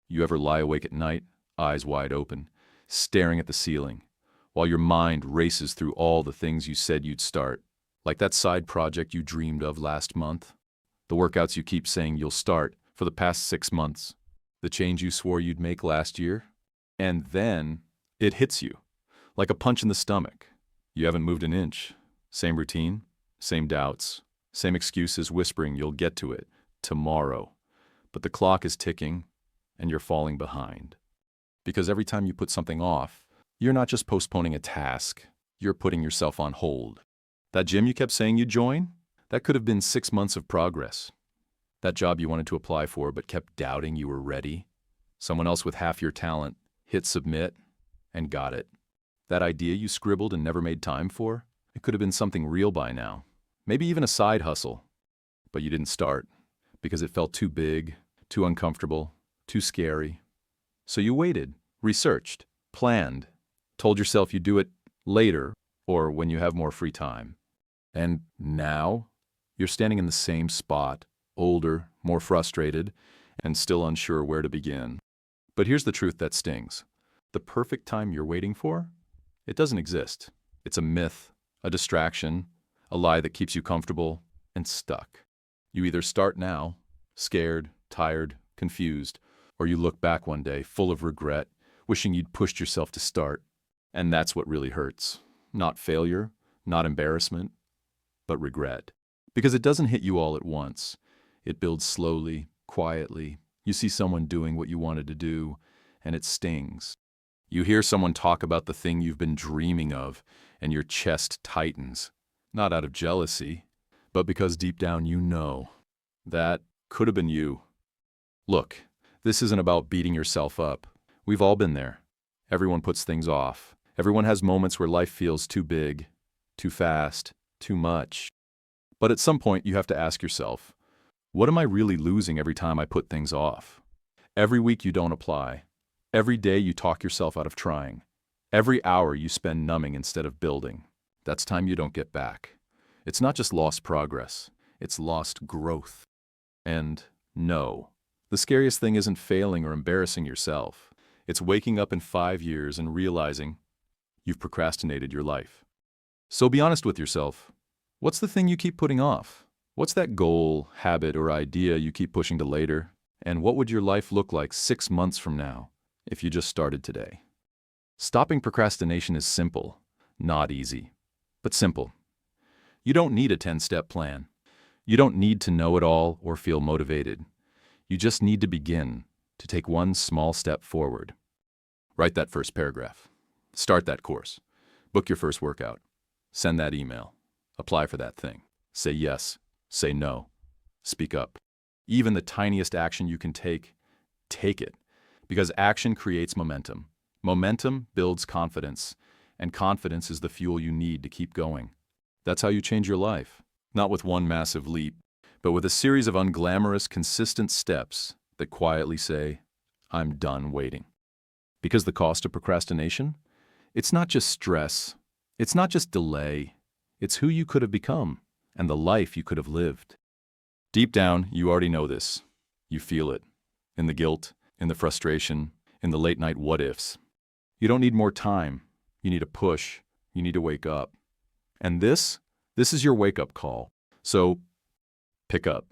You ever lie awake at night, eyes wide open, staring at the ceiling, while your mind races through all the things you said you'd start, like that side project you dreamed of last month, the workouts you keep saying you'll start for the past 6 months, the change you swore you'd make last year? And then it hits you, like a punch in the stomach. You haven't moved an inch. Same routine, same doubts, same excuses whispering you'll get to it tomorrow. But the clock is ticking, and you're falling behind. Because every time you put something off, you're not just postponing a task, you're putting yourself on hold. That gym you kept saying you'd join? That could have been 6 months of progress. That job you wanted to apply for but kept doubting you were ready? Someone else with half your talent hit submit and got it. That idea you scribbled and never made time for? It could have been something real by now. Maybe even a side hustle. But you didn't start because it felt too big, too uncomfortable, too scary. So you waited, researched, planned, told yourself you'd do it later or when you have more free time. And now you're standing in the same spot, older, more frustrated, and still unsure where to begin. But here's the truth that stings. The perfect time you're waiting for? It doesn't exist. It's a myth, a distraction, a lie that keeps you comfortable and stuck. You either start now, scared, tired, confused, or you look back one day full of regret, wishing you'd pushed yourself to start. And that's what really hurts. Not failure, not embarrassment, but regret. Because it doesn't hit you all at once. It builds slowly, quietly. You see someone doing what you wanted to do, and it stings. You hear someone talk about the thing you've been dreaming of, and your chest tightens. Not out of jealousy, but because deep down you know that could have been you. Look, this isn't about beating yourself up. We've all been there. Everyone puts things off. Everyone has moments where life feels too big, too fast, too much. But at some point you have to ask yourself, what am I really losing every time I put things off? Every week you don't apply. Every day you talk yourself out of trying. Every hour you spend numbing instead of building. That's time you don't get back. It's not just lost progress. It's lost growth. And no, the scariest thing isn't failing or embarrassing yourself. It's waking up in 5 years and realizing you've procrastinated your life. So be honest with yourself. What's the thing you keep putting off? What's that goal, habit, or idea you keep pushing to later? And what would your life look like 6 months from now if you just started today? Stopping procrastination is simple, not easy, but simple. You don't need a 10-step plan. You don't need to know it all or feel motivated. You just need to begin, to take one small step forward. Write that first paragraph. Start that course. Book your first workout. Send that email. Apply for that thing. Say yes. Say no. Speak up. Even the tiniest action you can take it. Because action creates momentum. Momentum builds confidence. And confidence is the fuel you need to keep going. That's how you change your life. Not with one massive leap, but with a series of unglamorous, consistent steps that quietly say, I'm done waiting. Because the cost of procrastination? It's not just stress. It's not just delay. It's who you could have become and the life you could have lived. Deep down, you already know this. You feel it. In the guilt, in the frustration, in the late-night what-ifs. You don't need more time. You need a push. You need to wake up. And this is your wake-up call. So, pick up.